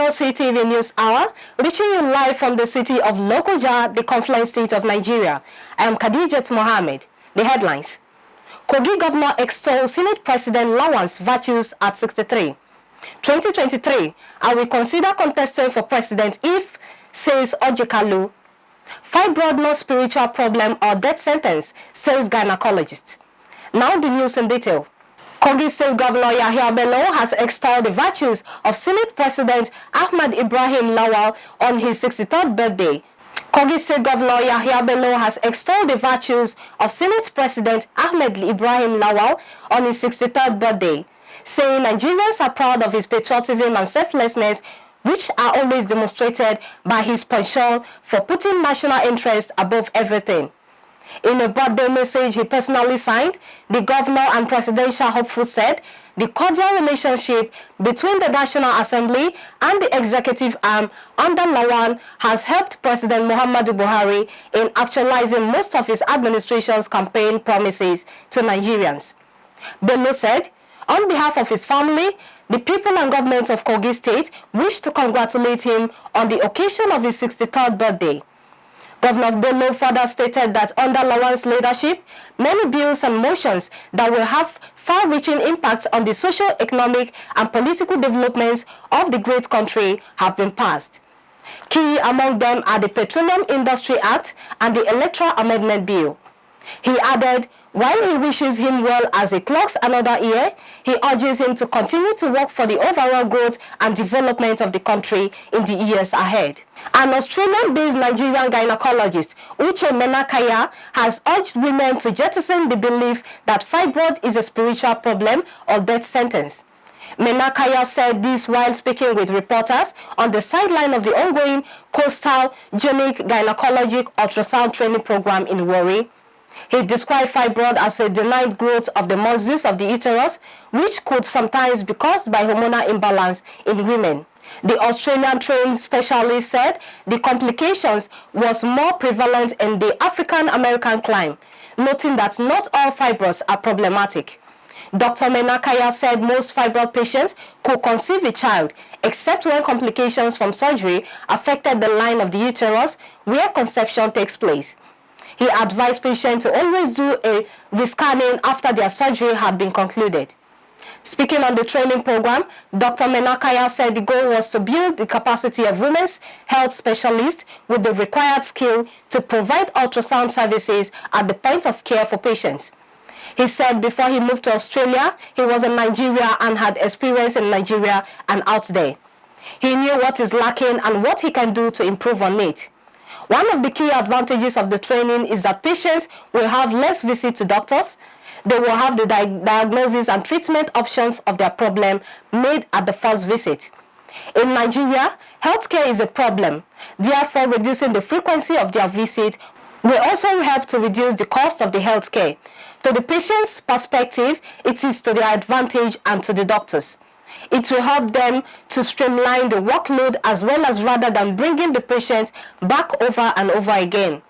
Mlc Tv News Hour, reaching you live from the city of Lokoja, the Confluent State of Nigeria. I am Khadijat Mohammed. The headlines. KOGI Governor extols Senate President LAWAN'S virtues at 63. 2023, I will consider contesting for president if, says ORJI KALU. Fibroid no spiritual problem or death sentence, says gynecologist. Now the news in detail. KOGI State Governor Yahya Bello has extolled the virtues of Senate President Ahmad Ibrahim Lawal on his 63rd birthday. KOGI State Governor Yahya Bello has extolled the virtues of Senate President Ahmed Ibrahim Lawal on his 63rd birthday, saying Nigerians are proud of his patriotism and selflessness, which are always demonstrated by his penchant for putting national interest above everything. In a birthday message he personally signed, the governor and presidential hopeful said the cordial relationship between the National Assembly and the executive arm under Lawan has helped President Muhammadu Buhari in actualizing most of his administration's campaign promises to Nigerians. Bello said, on behalf of his family, the people and government of KOGI State wish to congratulate him on the occasion of his 63rd birthday. Governor Bello further stated that under LAWAN'S leadership, many bills and motions that will have far-reaching impacts on the socio-economic and political developments of the great country have been passed. Key among them are the Petroleum Industry Act and the Electoral Amendment Bill. He added, while he wishes him well as he clocks another year, he urges him to continue to work for the overall growth and development of the country in the years ahead. An Australian-based Nigerian gynecologist, Uche Menakaya, has urged women to jettison the belief that fibroid is a spiritual problem or death sentence. Menakaya said this while speaking with reporters on the sideline of the ongoing Coastal Genic Gynecologic Ultrasound Training Program in Warri. He described fibroid as a denied growth of the muscles of the uterus, which could sometimes be caused by hormonal imbalance in women. The Australian-trained specialist said the complications was more prevalent in the African-American clime, noting that not all fibroids are problematic. Dr. Menakaya said most fibroid patients could conceive a child, except when complications from surgery affected the line of the uterus where conception takes place. He advised patients to always do a rescanning after their surgery had been concluded. Speaking on the training program, Dr. Menakaya said the goal was to build the capacity of women's health specialists with the required skill to provide ultrasound services at the point of care for patients. He said before he moved to Australia, he was in Nigeria and had experience in Nigeria and out there. He knew what is lacking and what he can do to improve on it. One of the key advantages of the training is that patients will have less visits to doctors. They will have the diagnosis and treatment options of their problem made at the first visit. In Nigeria, healthcare is a problem. Therefore, reducing the frequency of their visit will also help to reduce the cost of the healthcare. To the patient's perspective, it is to their advantage and to the doctors. It will help them to streamline the workload as well as rather than bringing the patient back over and over again.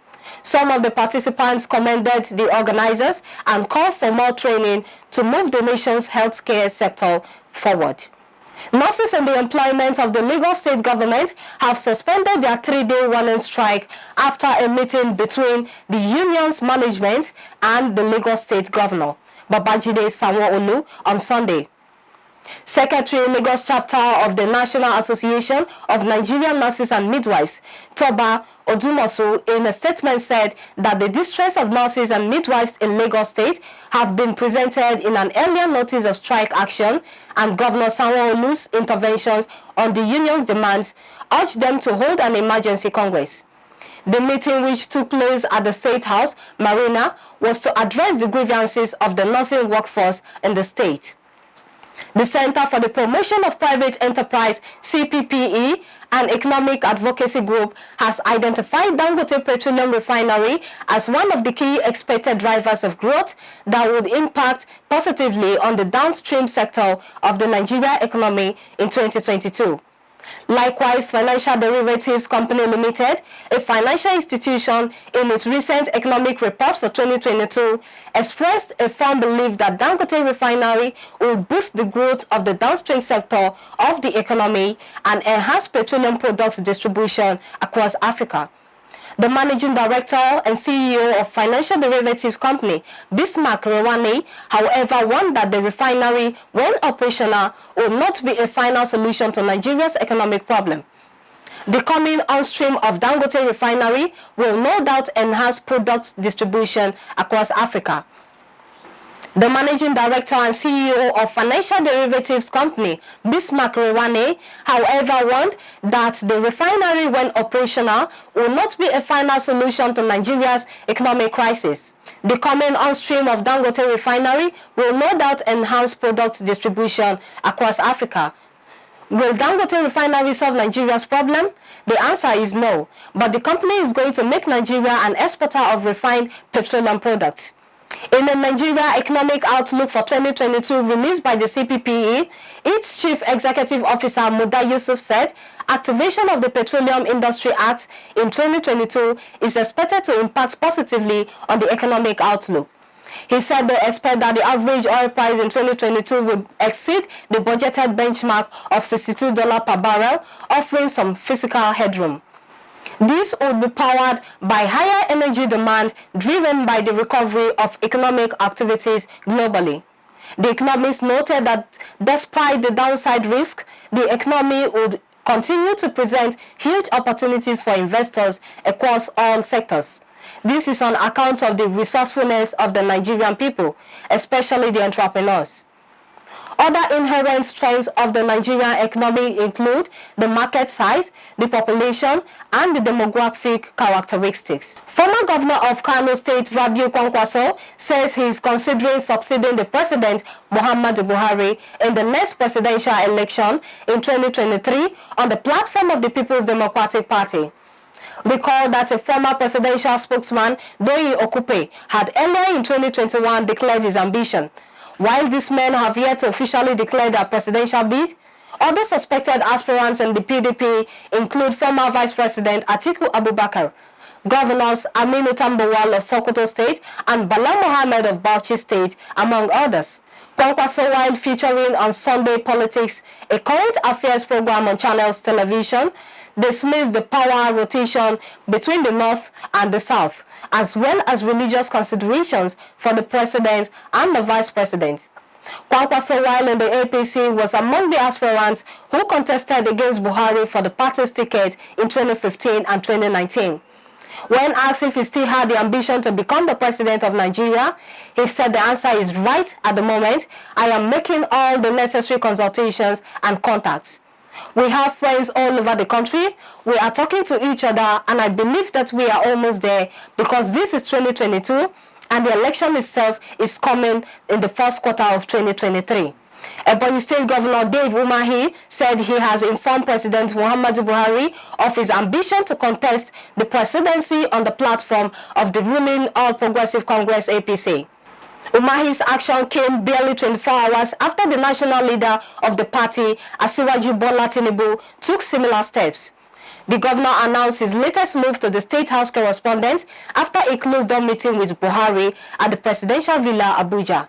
Some of the participants commended the organizers and called for more training to move the nation's healthcare sector forward. Nurses in the employment of the Lagos State government have suspended their 3-day running strike after a meeting between the union's management and the Lagos State governor, Babajide Sanwo-Olu, on Sunday. Secretary Lagos Chapter of the National Association of Nigerian Nurses and Midwives, Toba Odumosu, in a statement said that the distress of nurses and midwives in Lagos State have been presented in an earlier notice of strike action, and Governor Sanwo-Olu's interventions on the union's demands urged them to hold an emergency congress. The meeting, which took place at the State House, Marina, was to address the grievances of the nursing workforce in the state. The Center for the Promotion of Private Enterprise, CPPE, an economic advocacy group, has identified Dangote Petroleum Refinery as one of the key expected drivers of growth that would impact positively on the downstream sector of the Nigeria economy in 2022. Likewise, Financial Derivatives Company Limited, a financial institution, in its recent economic report for 2022, expressed a firm belief that Dangote Refinery will boost the growth of the downstream sector of the economy and enhance petroleum products distribution across Africa. The managing director and CEO of Financial Derivatives Company, Bismarck Rewane, however, warned that the refinery, when operational, will not be a final solution to Nigeria's economic problem. The coming on-stream of Dangote Refinery will no doubt enhance product distribution across Africa. The managing director and CEO of Financial Derivatives Company, Bismarck Rewane, however, warned that the refinery, when operational, will not be a final solution to Nigeria's economic crisis. The coming on-stream of Dangote Refinery will no doubt enhance product distribution across Africa. Will Dangote Refinery solve Nigeria's problem? The answer is no, but the company is going to make Nigeria an exporter of refined petroleum products. In the Nigeria Economic Outlook for 2022 released by the CPPE, its Chief Executive Officer Muda Yusuf said activation of the Petroleum Industry Act in 2022 is expected to impact positively on the economic outlook. He said they expect that the average oil price in 2022 will exceed the budgeted benchmark of $62 per barrel, offering some fiscal headroom. This would be powered by higher energy demand driven by the recovery of economic activities globally. The economists noted that despite the downside risk, the economy would continue to present huge opportunities for investors across all sectors. This is on account of the resourcefulness of the Nigerian people, especially the entrepreneurs. Other inherent strengths of the Nigerian economy include the market size, the population, and the demographic characteristics. Former Governor of KANU State, Rabiu Kwankwaso, says he is considering succeeding the President Muhammadu Buhari in the next presidential election in 2023 on the platform of the People's Democratic Party. Recall that a former presidential spokesman, Doyin Okupe, had earlier in 2021 declared his ambition. While these men have yet to officially declare their presidential bid, other suspected aspirants in the PDP include former Vice President Atiku Abubakar, Governors Aminu Tambowal of Sokoto State and Bala Mohammed of Bauchi State, among others. Kwankwaso, while featuring on Sunday Politics, a current affairs program on Channels Television, dismissed the power rotation between the North and the South, as well as religious considerations for the President and the Vice President. Kwankwaso, while in the APC, was among the aspirants who contested against Buhari for the party's ticket in 2015 and 2019. When asked if he still had the ambition to become the President of Nigeria, he said the answer is right at the moment. I am making all the necessary consultations and contacts. We have friends all over the country. We are talking to each other, and I believe that we are almost there because this is 2022 and the election itself is coming in the first quarter of 2023. Ebonyi State Governor Dave Umahi said he has informed President Muhammadu Buhari of his ambition to contest the presidency on the platform of the ruling All Progressive Congress APC. Umahi's action came barely 24 hours after the national leader of the party, Asiwaju Bola Tinubu, took similar steps. The governor announced his latest move to the State House correspondent after a closed-door meeting with Buhari at the presidential villa, Abuja.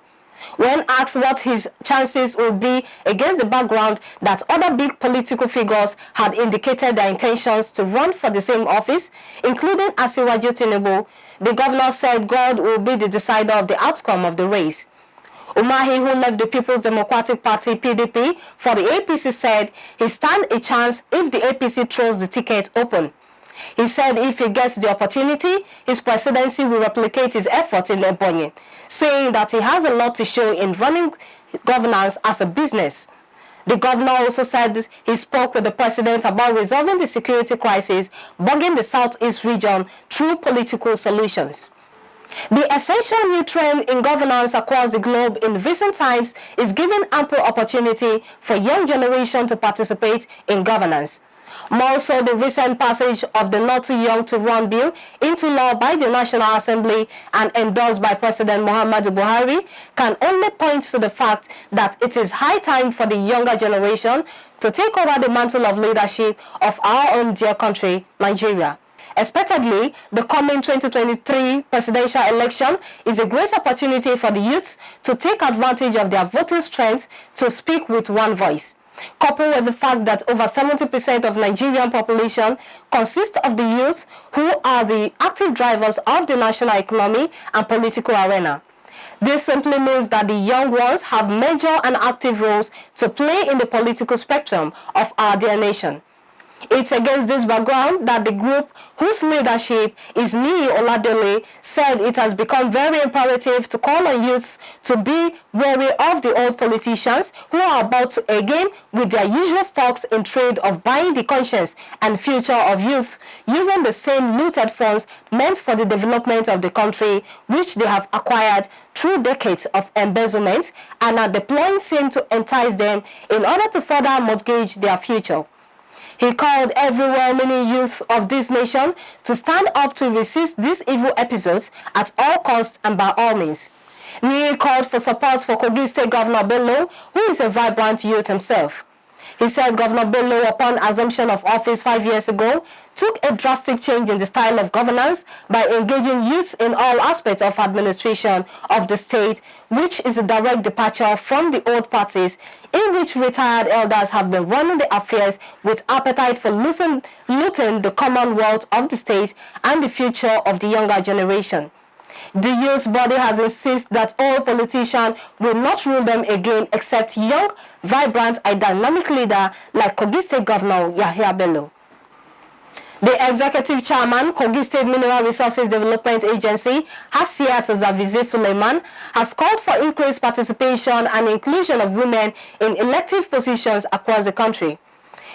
When asked what his chances would be against the background that other big political figures had indicated their intentions to run for the same office, including Asiwaju Tinubu, the governor said God will be the decider of the outcome of the race. Umahi, who left the People's Democratic Party (PDP) for the APC, said he stands a chance if the APC throws the ticket open. He said if he gets the opportunity, his presidency will replicate his efforts in Ebonyi, saying that he has a lot to show in running governance as a business. The governor also said he spoke with the president about resolving the security crisis bugging the southeast region through political solutions. The essential new trend in governance across the globe in recent times is giving ample opportunity for young generation to participate in governance. More so, the recent passage of the Not Too Young to Run bill into law by the National Assembly and endorsed by President Muhammadu Buhari can only point to the fact that it is high time for the younger generation to take over the mantle of leadership of our own dear country, Nigeria. Expectedly, the coming 2023 presidential election is a great opportunity for the youths to take advantage of their voting strength to speak with one voice. Coupled with the fact that over 70% of Nigerian population consists of the youth who are the active drivers of the national economy and political arena. This simply means that the young ones have major and active roles to play in the political spectrum of our dear nation. It's against this background that the group whose leadership is Niyi Oladele said it has become very imperative to call on youths to be wary of the old politicians who are about to again with their usual stocks in trade of buying the conscience and future of youth using the same looted funds meant for the development of the country which they have acquired through decades of embezzlement and are deploying same to entice them in order to further mortgage their future. He called every well-meaning youth of this nation to stand up to resist these evil episodes at all costs and by all means. Niyi called for support for Kogi State Governor Bello, who is a vibrant youth himself. He said Governor Bello, upon assumption of office 5 years ago, took a drastic change in the style of governance by engaging youths in all aspects of administration of the state, which is a direct departure from the old parties in which retired elders have been running the affairs with appetite for looting the commonwealth of the state and the future of the younger generation. The youth body has insisted that all politicians will not rule them again except young, vibrant and dynamic leader like Kogi State Governor Yahya Bello. The Executive Chairman, Kogi State Mineral Resources Development Agency, Hasiat Zavize Suleiman, has called for increased participation and inclusion of women in elective positions across the country.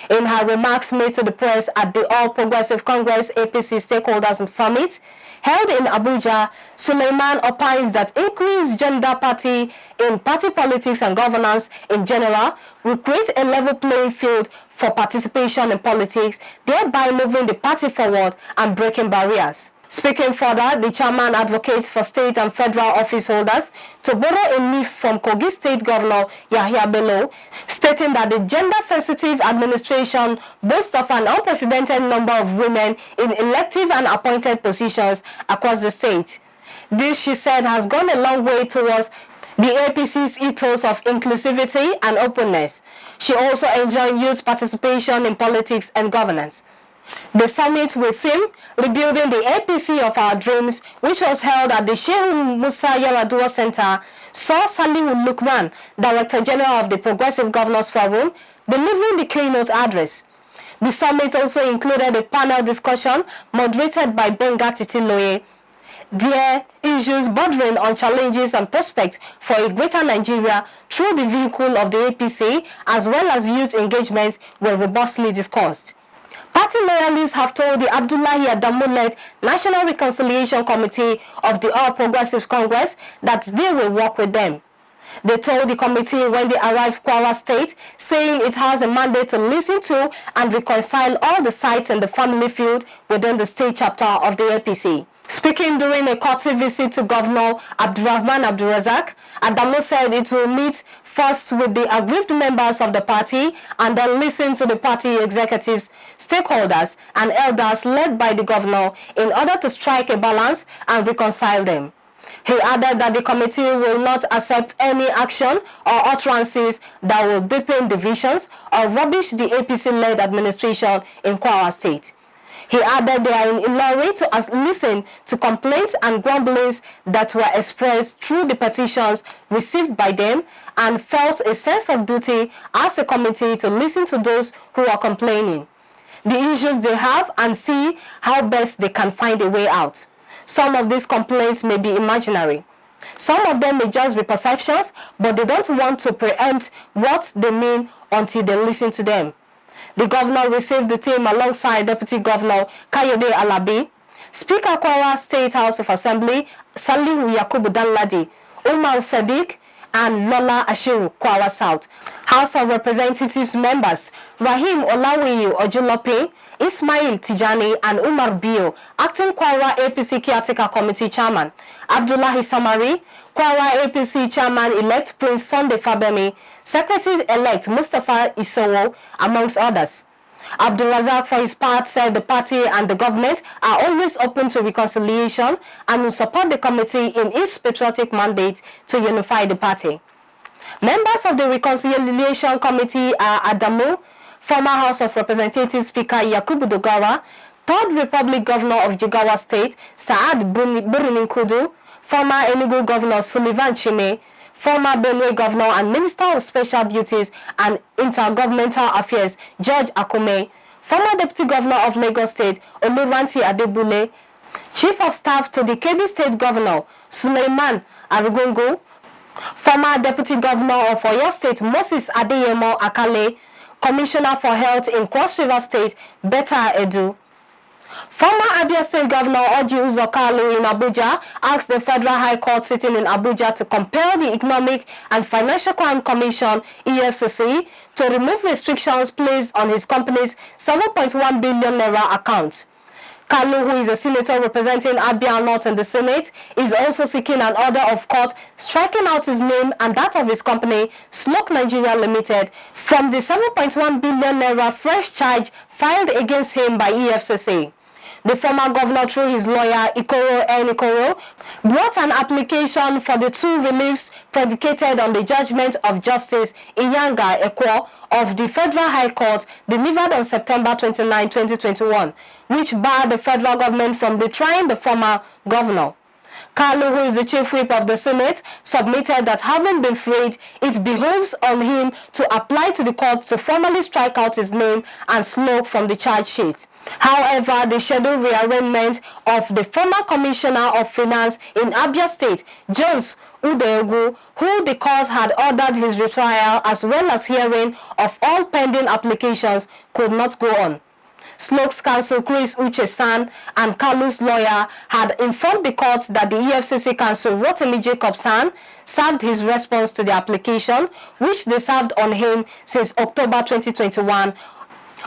In her remarks made to the press at the All Progressive Congress APC Stakeholders Summit, held in Abuja, Suleiman opines that increased gender party in party politics and governance in general will create a level playing field for participation in politics, thereby moving the party forward and breaking barriers. Speaking further, the chairman advocates for state and federal office holders to borrow a myth from Kogi State Governor Yahya Bello, stating that the gender-sensitive administration boasts of an unprecedented number of women in elective and appointed positions across the state. This, she said, has gone a long way towards the APC's ethos of inclusivity and openness. She also enjoined youth participation in politics and governance. The summit with theme, Rebuilding the APC of Our Dreams, which was held at the Sheikh Musa Yaradua Center, saw Salihu Lukman, Director General of the Progressive Governors Forum, delivering the keynote address. The summit also included a panel discussion moderated by Benga Titiloye. Their issues bordering on challenges and prospects for a greater Nigeria through the vehicle of the APC as well as youth engagements were robustly discussed. Party loyalists have told the Abdullahi Adamu-led National Reconciliation Committee of the All Progressives Congress that they will work with them. They told the committee when they arrived Kwara State, saying it has a mandate to listen to and reconcile all the sides in the family feud within the state chapter of the APC. Speaking during a courtesy visit to Governor Abdurrahman Abdurrazak, Adamu said it will meet first with the aggrieved members of the party and then listen to the party executives, stakeholders and elders led by the governor in order to strike a balance and reconcile them. He added that the committee will not accept any action or utterances that will deepen divisions or rubbish the APC-led administration in Kwara State. He added they are in Ilori to listen to complaints and grumblings that were expressed through the petitions received by them and felt a sense of duty as a committee to listen to those who are complaining, the issues they have, and see how best they can find a way out. Some of these complaints may be imaginary. Some of them may just be perceptions, but they don't want to preempt what they mean until they listen to them. The governor received the team alongside Deputy Governor Kayode Alabi, Speaker Kwara State House of Assembly Salihu Yakubu Danladi, Umar Sadiq, and Lola Ashiru, Kwara South. House of Representatives members Rahim Olawiyu Ojulope, Ismail Tijani and Umar Bio, acting Kwara APC Caretaker Committee Chairman, Abdullahi Samari, Kwara APC Chairman-elect Prince Sunday Fabemi, Secretary-elect Mustafa Isowo, amongst others. Abdul Razak, for his part, said the party and the government are always open to reconciliation and will support the committee in its patriotic mandate to unify the party. Members of the Reconciliation Committee are Adamu, former House of Representatives Speaker Yakubu Dogara, Third Republic Governor of Jigawa State Saad Burininkudu, former Enugu Governor Sullivan Chime, former Benue Governor and Minister of Special Duties and Intergovernmental Affairs George Akume, former Deputy Governor of Lagos State Oluranti Adebule, Chief of Staff to the Kebbi State Governor Suleiman Arugungu, former Deputy Governor of Oyo State Moses Adeyemo Akale, Commissioner for Health in Cross River State Betta Edu. Former Abia State Governor ORJI KALU in Abuja asked the Federal High Court sitting in Abuja to compel the Economic and Financial Crime Commission (EFCC) to remove restrictions placed on his company's 7.1 billion naira account. KALU, who is a senator representing Abia North in the Senate, is also seeking an order of court striking out his name and that of his company, Sloke Nigeria Limited, from the 7.1 billion naira fresh charge filed against him by EFCC. The former governor, through his lawyer, Ikoro, brought an application for the two reliefs predicated on the judgment of Justice Iyanga Ekwo of the Federal High Court delivered on September 29, 2021, which barred the federal government from retrying the former governor. KALU, who is the chief whip of the Senate, submitted that having been freed, it behoves on him to apply to the court to formally strike out his name and Sloke from the charge sheet. However, the scheduled rearrangement of the former Commissioner of Finance in Abia State, Jones Udegu, who the court had ordered his retrial as well as hearing of all pending applications, could not go on. Sloke's counsel Chris Uche-San and KALU's lawyer had informed the court that the EFCC counsel Rotimi Jacob-San served his response to the application, which they served on him since October 2021,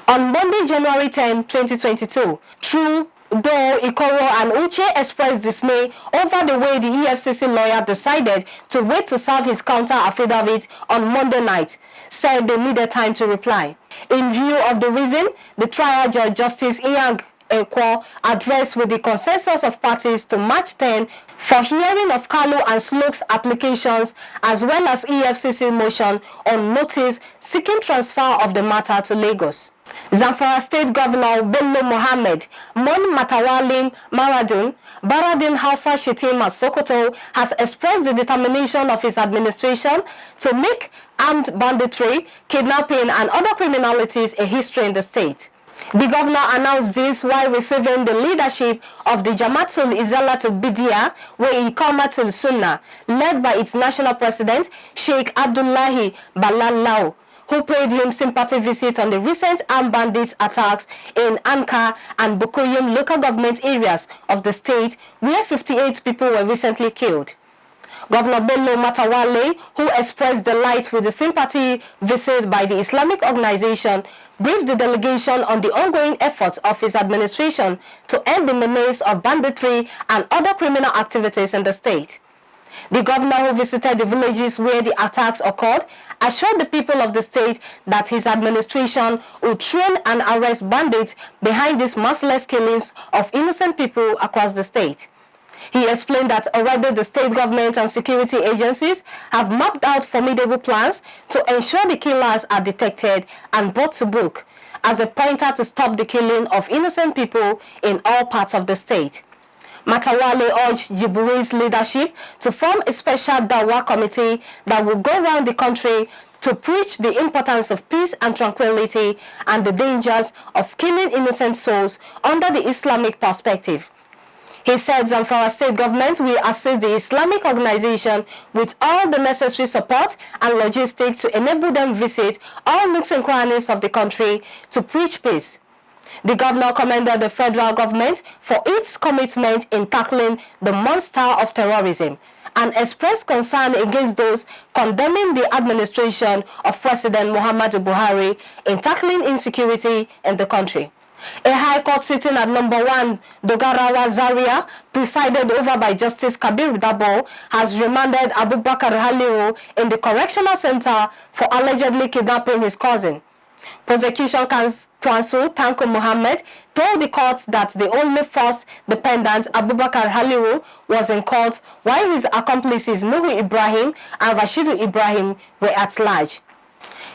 on Monday, January 10, 2022. True, though Ikoro and Uche expressed dismay over the way the EFCC lawyer decided to wait to serve his counter affidavit on Monday night, said they needed time to reply. In view of the reason, the trial judge Justice Iyang Ekwo addressed with the consensus of parties to March 10 for hearing of KALU and Sloke's applications as well as EFCC motion on notice seeking transfer of the matter to Lagos. Zamfara State Governor Bello Mohammed, Mon Matawalim Maradun, Baradin Hausa Shetima Sokoto has expressed the determination of his administration to make armed banditry, kidnapping and other criminalities a history in the state. The governor announced this while receiving the leadership of the Jamaatul Izalatul Bidia wa Iqamatul Sunnah, led by its national president, Sheikh Abdullahi Balalau, who paid him sympathy visit on the recent armed bandits attacks in Anka and Bukuyum local government areas of the state, where 58 people were recently killed. Governor Bello Matawale, who expressed delight with the sympathy visit by the Islamic organization, briefed the delegation on the ongoing efforts of his administration to end the menace of banditry and other criminal activities in the state. The governor, who visited the villages where the attacks occurred, assured the people of the state that his administration would train and arrest bandits behind these merciless killings of innocent people across the state. He explained that already the state government and security agencies have mapped out formidable plans to ensure the killers are detected and brought to book, as a pointer to stop the killing of innocent people in all parts of the state. Matawale urged Jibui's leadership to form a special Dawa committee that will go around the country to preach the importance of peace and tranquility and the dangers of killing innocent souls under the Islamic perspective. He said Zamfara state government will assist the Islamic organization with all the necessary support and logistics to enable them visit all nooks and crannies of the country to preach peace. The governor commended the federal government for its commitment in tackling the monster of terrorism and expressed concern against those condemning the administration of President Muhammadu Buhari in tackling insecurity in the country. A High Court sitting at number 1 Dogarawa Zaria, presided over by Justice Kabir Dabo, has remanded Abubakar Haliru in the Correctional Center for allegedly kidnapping his cousin. Prosecution counsel Tanko Mohammed told the court that the only first defendant, Abubakar Haliru, was in court while his accomplices Nuhu Ibrahim and Rashidu Ibrahim were at large.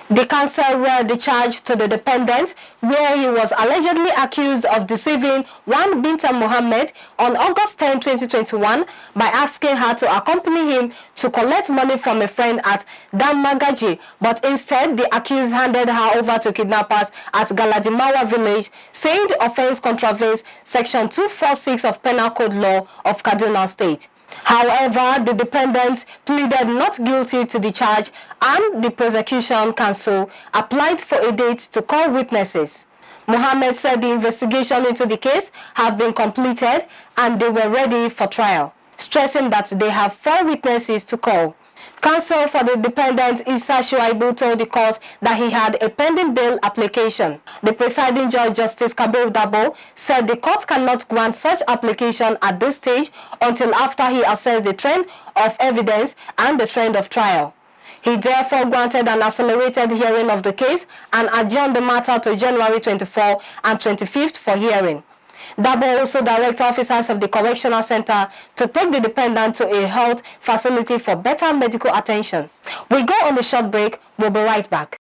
The counsel read the charge to the defendant, where he was allegedly accused of deceiving one Binta Mohammed on August 10, 2021 by asking her to accompany him to collect money from a friend at Damagaji, but instead the accused handed her over to kidnappers at Galadimawa village, saying the offense contravenes Section 246 of Penal Code Law of Kaduna State. However, the defendants pleaded not guilty to the charge and the prosecution counsel applied for a date to call witnesses. Mohammed said the investigation into the case have been completed and they were ready for trial, stressing that they have 4 witnesses to call. Counsel for the defendant Issa Shuaibu told the court that he had a pending bail application. The presiding judge, Justice Kabir Dabo, said the court cannot grant such application at this stage until after he assessed the trend of evidence and the trend of trial. He therefore granted an accelerated hearing of the case and adjourned the matter to January 24 and 25th for hearing. Dabo also directed officers of the Correctional Center to take the defendant to a health facility for better medical attention. We go on a short break. We'll be right back.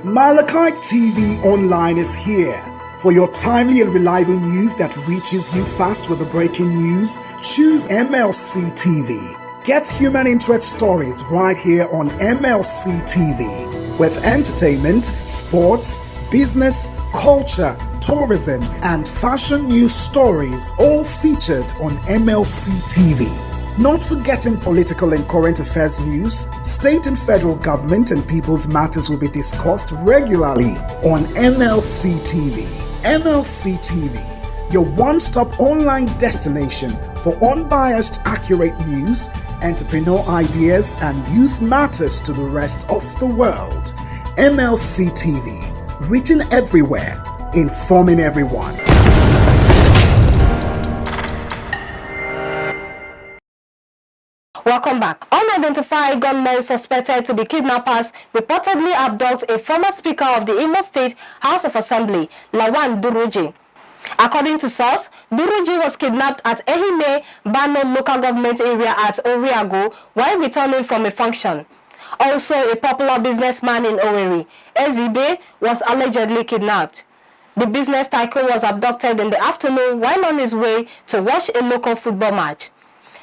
Mlc TV Online is here. For your timely and reliable news that reaches you fast with the breaking news, choose Mlc TV. Get human interest stories right here on Mlc TV. With entertainment, sports, business, culture, tourism, and fashion news stories all featured on Mlc TV. Not forgetting political and current affairs news, state and federal government and people's matters will be discussed regularly on Mlc TV. Mlc TV, your one-stop online destination for unbiased, accurate news, entrepreneur ideas, and youth matters to the rest of the world. Mlc TV, reaching everywhere, informing everyone. Welcome back. Unidentified gunmen suspected to be kidnappers reportedly abduct a former Speaker of the Imo State House of Assembly, Lawan Duruji. According to source, Duruji was kidnapped at Ehime Bano local government area at Oriago while returning from a function. Also, a popular businessman in Owerri, Ezibe, was allegedly kidnapped. The business tycoon was abducted in the afternoon while on his way to watch a local football match.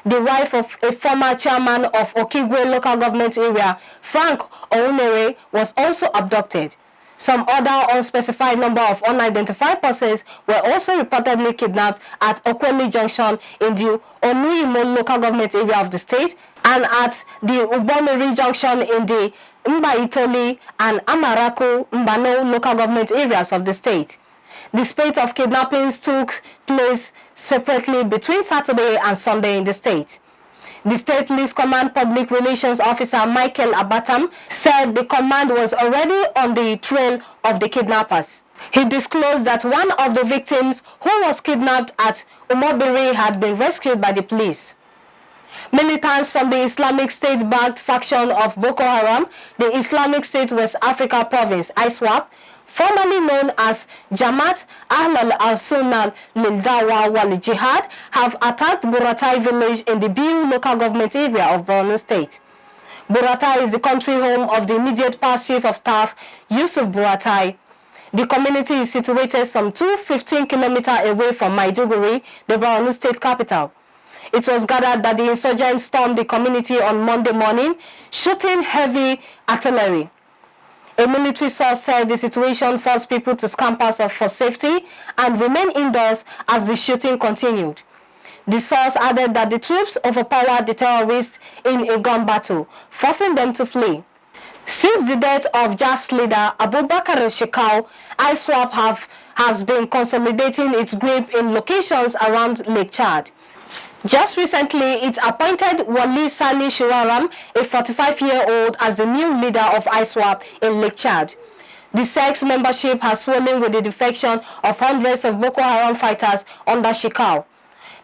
The wife of a former chairman of Okigwe local government area, Frank Ounere, was also abducted. Some other unspecified number of unidentified persons were also reportedly kidnapped at Okweli Junction in the Onuimo local government area of the state and at the Ubomiri Junction in the Mbaitoli and Amaraku Mbano local government areas of the state. The spate of kidnappings took place separately between Saturday and Sunday in the state. The State Police Command Public Relations Officer Michael Abatam said the command was already on the trail of the kidnappers. He disclosed that one of the victims who was kidnapped at Umobiri had been rescued by the police. Militants from the Islamic State-backed faction of Boko Haram, the Islamic State West Africa Province, ISWAP, formerly known as Jamaat Ahlal al-Sunnah lil-Dawa wal-Jihad, have attacked Buratai village in the Biu local government area of Borno State. Buratai is the country home of the immediate past Chief of Staff, Yusuf Buratai. The community is situated some 215 kilometers away from Maiduguri, the Borno State capital. It was gathered that the insurgents stormed the community on Monday morning, shooting heavy artillery. A military source said the situation forced people to scamper for safety and remain indoors as the shooting continued. The source added that the troops overpowered the terrorists in a gun battle, forcing them to flee. Since the death of Jazz leader Abubakar Shekau, ISWAP has been consolidating its grip in locations around Lake Chad. Just recently, it appointed Wali Sani Shiraram, a 45-year-old, as the new leader of ISWAP in Lake Chad. The sect's membership has swollen with the defection of hundreds of Boko Haram fighters under Shekau.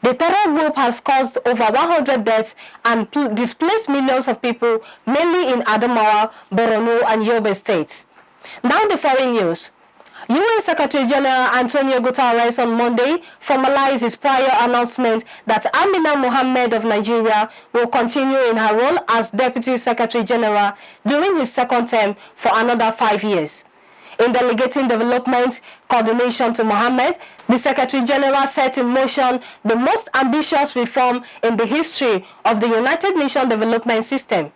The terror group has caused over 100 deaths and displaced millions of people, mainly in Adamawa, Borno, and Yobe states. Now the foreign news. UN Secretary General Antonio Guterres on Monday formalized his prior announcement that Amina Mohammed of Nigeria will continue in her role as Deputy Secretary General during his second term for another 5 years. In delegating development coordination to Mohammed, the Secretary General set in motion the most ambitious reform in the history of the United Nations Development System.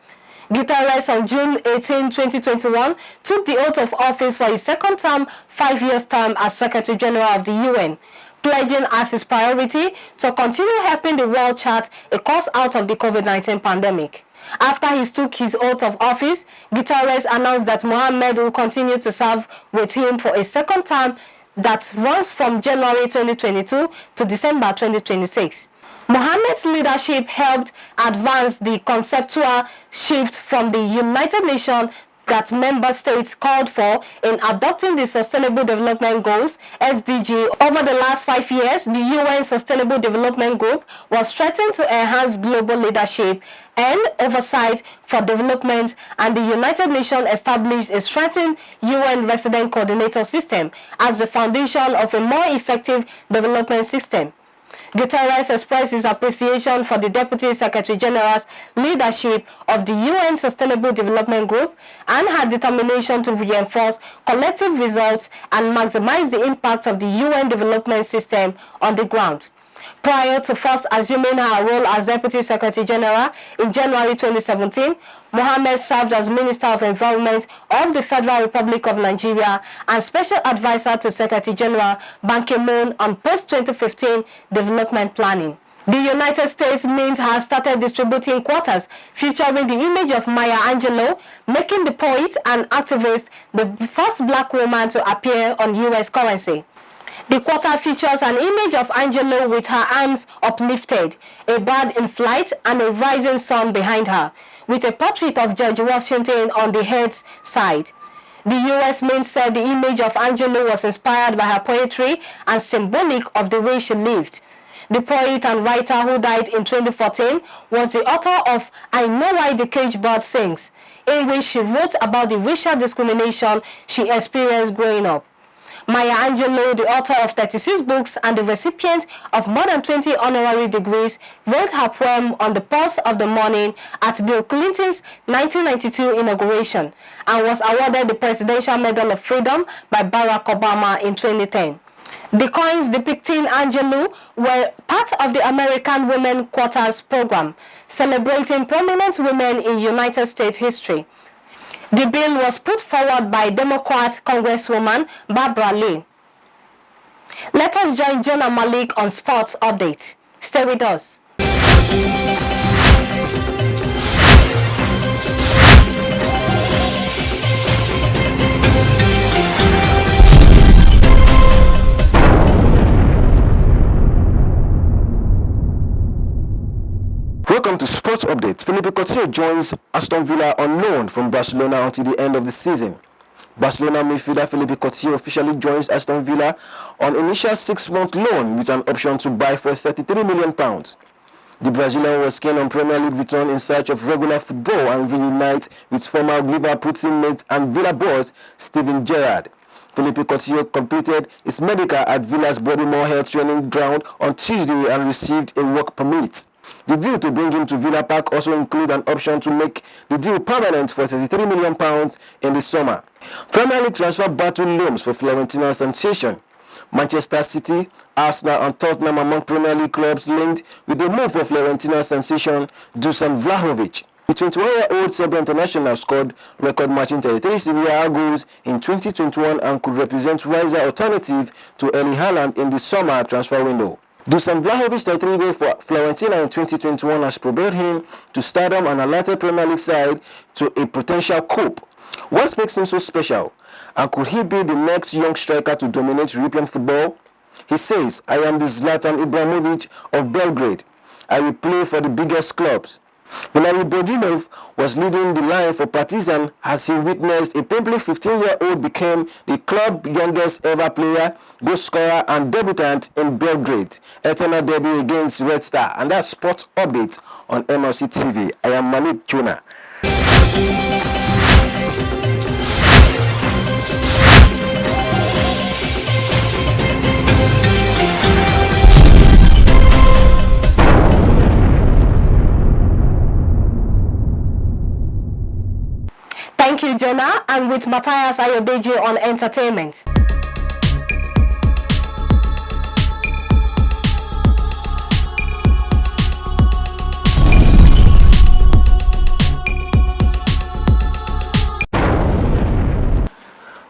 Guterres on June 18, 2021, took the oath of office for his second term, 5-year term as Secretary General of the UN, pledging as his priority to continue helping the world chart a course out of the COVID-19 pandemic. After he took his oath of office, Guterres announced that Mohammed will continue to serve with him for a second term that runs from January 2022 to December 2026. Mohammed's leadership helped advance the conceptual shift from the United Nations that member states called for in adopting the Sustainable Development Goals, SDG. Over the last 5 years, the UN Sustainable Development Group was strengthened to enhance global leadership and oversight for development, and the United Nations established a strengthened UN Resident Coordinator System as the foundation of a more effective development system. Guterres expressed his appreciation for the Deputy Secretary General's leadership of the UN Sustainable Development Group and her determination to reinforce collective results and maximize the impact of the UN development system on the ground. Prior to first assuming her role as Deputy Secretary General in January 2017, Mohammed served as Minister of Environment of the Federal Republic of Nigeria and Special Advisor to Secretary General Ban Ki-moon on post-2015 development planning. The United States Mint has started distributing quarters featuring the image of Maya Angelou, making the poet and activist the first black woman to appear on U.S. currency. The quarter features an image of Angelou with her arms uplifted, a bird in flight, and a rising sun behind her, with a portrait of George Washington on the head's side. The U.S. Mint said the image of Angelou was inspired by her poetry and symbolic of the way she lived. The poet and writer, who died in 2014, was the author of I Know Why the Caged Bird Sings, in which she wrote about the racial discrimination she experienced growing up. Maya Angelou, the author of 36 books and the recipient of more than 20 honorary degrees, wrote her poem on the pulse of the morning at Bill Clinton's 1992 inauguration and was awarded the Presidential Medal of Freedom by Barack Obama in 2010. The coins depicting Angelou were part of the American Women Quarters program, celebrating prominent women in United States history. The bill was put forward by Democrat Congresswoman Barbara Lee. Let us join Jonah Malik on Sports Update. Stay with us. Welcome to Sports Update. Felipe Coutinho joins Aston Villa on loan from Barcelona until the end of the season. Barcelona midfielder Felipe Coutinho officially joins Aston Villa on initial 6-month loan with an option to buy for £33 million. The Brazilian was keen on Premier League return in search of regular football and reunite with former Liverpool teammate and Villa boss Steven Gerrard. Felipe Coutinho completed his medical at Villa's Bodymore Health training ground on Tuesday and received a work permit. The deal to bring him to Villa Park also includes an option to make the deal permanent for £33 million in the summer. Premier League transfer battle looms for Fiorentina sensation. Manchester City, Arsenal and Tottenham among Premier League clubs linked with the move for Fiorentina sensation Dusan Vlahovic. The 21-year-old Serbian international scored record-matching 33 Serie A goals in 2021 and could represent wiser alternative to Erling Haaland in the summer transfer window. Dusan Vlahovic's 33 goals for Fiorentina in 2021 has propelled him to stardom and alerted Premier League side to a potential coup. What makes him so special? And could he be the next young striker to dominate European football? He says, I am the Zlatan Ibrahimovic of Belgrade. I will play for the biggest clubs. Valery Bodinov was leading the line for Partizan as he witnessed a promptly 15-year-old became the club's youngest ever player, goal scorer and debutant in Belgrade. Eternal debut against Red Star. And that's Sports Update on Mlc TV. I am Mlc Tv. Thank you, Jonah, and with Matthias Ayodeji on entertainment.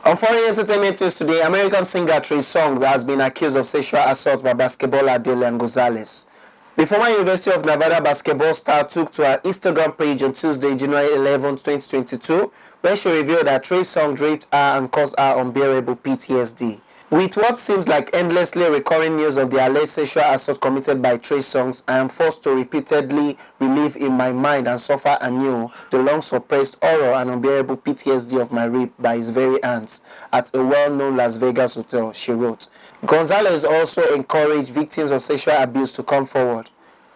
On foreign entertainment news today, American singer Trey Songz has been accused of sexual assault by basketballer Dylan Gonzalez. The former University of Nevada basketball star took to her Instagram page on Tuesday, January 11, 2022, where she revealed that Trey Songz raped her and caused her unbearable PTSD. With what seems like endlessly recurring news of the alleged sexual assault committed by Trey Songz, I am forced to repeatedly relive in my mind and suffer anew the long-suppressed horror and unbearable PTSD of my rape by his very hands at a well-known Las Vegas hotel, she wrote. Gonzalez also encouraged victims of sexual abuse to come forward.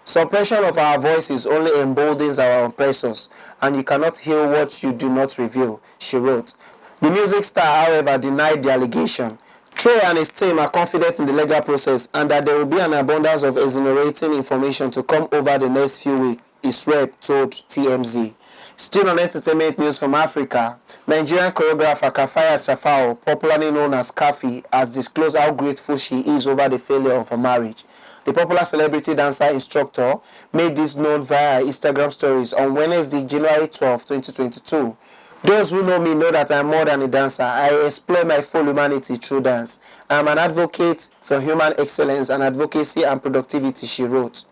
Suppression of our voices only emboldens our oppressors, and you cannot heal what you do not reveal, she wrote. The music star, however, denied the allegation. Trey and his team are confident in the legal process and that there will be an abundance of exonerating information to come over the next few weeks, his rep told TMZ. Still on entertainment news from Africa, Nigerian choreographer Kafaya Chafao, popularly known as Kafi, has disclosed how grateful she is over the failure of her marriage. The popular celebrity dancer instructor made this known via her Instagram stories on Wednesday, January 12, 2022. Those who know me know that I am more than a dancer. I explore my full humanity through dance. I am an advocate for human excellence and advocacy and productivity, she wrote.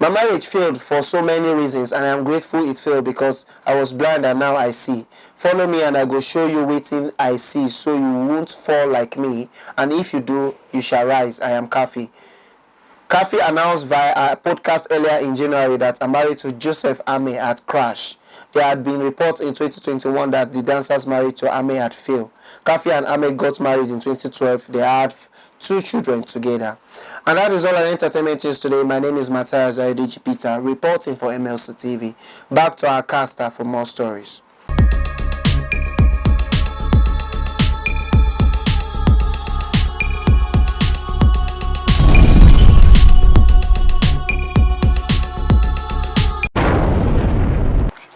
My marriage failed for so many reasons, and I am grateful it failed because I was blind and now I see. Follow me and I go show you waiting I see, so you won't fall like me, and if you do, you shall rise. I am Kafi. Kafi announced via a podcast earlier in January that I'm married to Joseph Ame at Crash. There had been reports in 2021 that the dancers married to Ame had failed. Kafi and Ame got married in 2012. They had 2 children together. And that is all our entertainment news today. My name is Matthias Ayodeji Peter, reporting for Mlc TV. Back to our caster for more stories.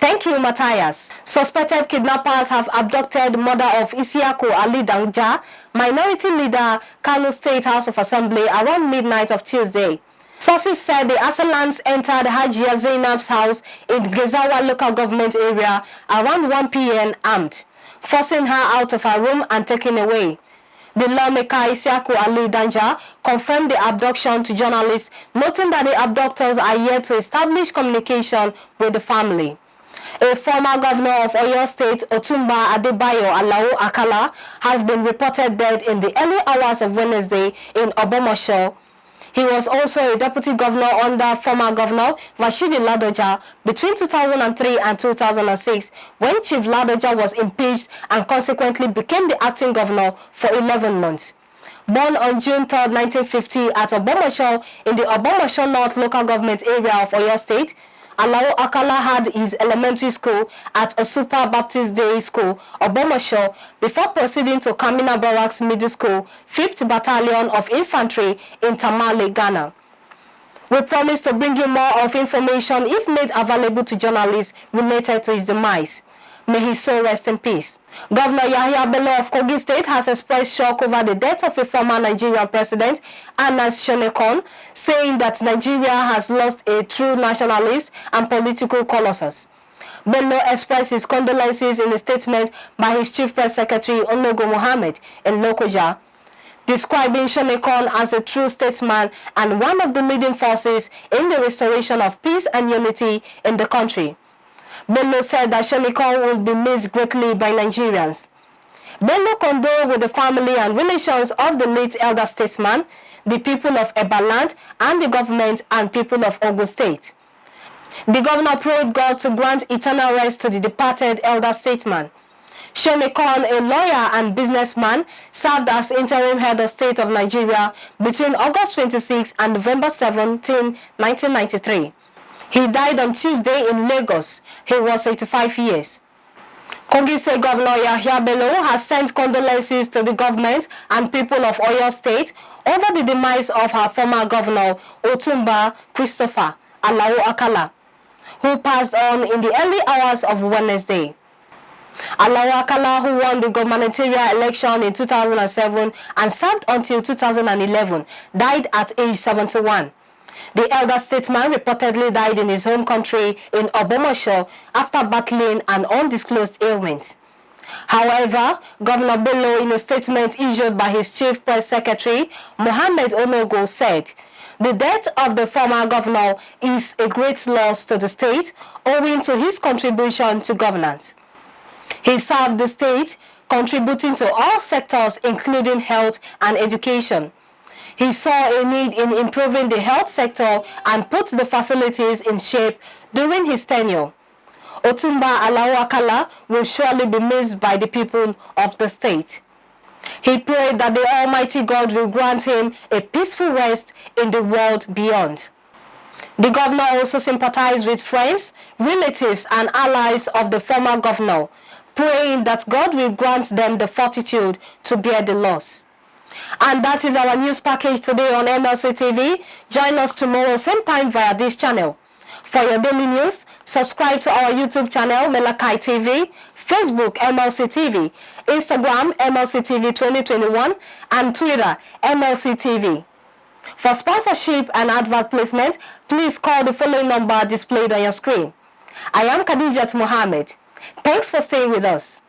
Thank you, Matthias. Suspected kidnappers have abducted mother of Isiaku Ali Danja, minority leader, KALU State House of Assembly, around midnight of Tuesday. Sources said the assailants entered Hajia Zainab's house in Gezawa local government area around 1 p.m. armed, forcing her out of her room and taking away. The lawmaker Isiaku Ali Danja confirmed the abduction to journalists, noting that the abductors are yet to establish communication with the family. A former governor of Oyo State, Otumba Adebayo Alao Akala, has been reported dead in the early hours of Wednesday in Obomosho. He was also a deputy governor under former governor Rashidi Ladoja between 2003 and 2006, when Chief Ladoja was impeached and consequently became the acting governor for 11 months. Born on June 3, 1950 at Obomosho in the Obomosho North local government area of Oyo State, Alao Akala had his elementary school at Osupa Baptist Day School, Obomosho, before proceeding to Kamina Barracks Middle School, 5th Battalion of Infantry in Tamale, Ghana. We promise to bring you more of information if made available to journalists related to his demise. May his soul rest in peace. Governor Yahya Bello of Kogi State has expressed shock over the death of a former Nigerian president, Anas Shonekon, saying that Nigeria has lost a true nationalist and political colossus. Bello expressed his condolences in a statement by his chief press secretary, Onogo Mohammed, in Lokoja, describing Shonekon as a true statesman and one of the leading forces in the restoration of peace and unity in the country. Bello said that Shonikon will be missed greatly by Nigerians. Bello condoled with the family and relations of the late elder statesman, the people of Ebaland, and the government and people of Ogun State. The governor prayed God to grant eternal rest to the departed elder statesman. Shonikon, a lawyer and businessman, served as interim head of state of Nigeria between August 26 and November 17, 1993. He died on Tuesday in Lagos. He was 85 years. Kogi State Governor Yahya Bello has sent condolences to the government and people of Oyo State over the demise of her former governor, Otumba Christopher Alao Akala, who passed on in the early hours of Wednesday. Alao Akala, who won the gubernatorial election in 2007 and served until 2011, died at age 71. The elder statesman reportedly died in his home country in Obomosho after battling an undisclosed ailment. However, Governor Bello, in a statement issued by his chief press secretary, Mohammed Onogo, said, "The death of the former governor is a great loss to the state owing to his contribution to governance. He served the state, contributing to all sectors including health and education. He saw a need in improving the health sector and put the facilities in shape during his tenure. Otumba Alao Akala will surely be missed by the people of the state." He prayed that the Almighty God will grant him a peaceful rest in the world beyond. The governor also sympathized with friends, relatives, and allies of the former governor, praying that God will grant them the fortitude to bear the loss. And that is our news package today on MLC TV. Join us tomorrow same time via this channel. For your daily news, subscribe to our YouTube channel Mlc TV, Facebook MLC TV, Instagram MLC TV 2021, and Twitter MLC TV. For sponsorship and advert placement, please call the following number displayed on your screen. I am Khadijat Mohammed. Thanks for staying with us.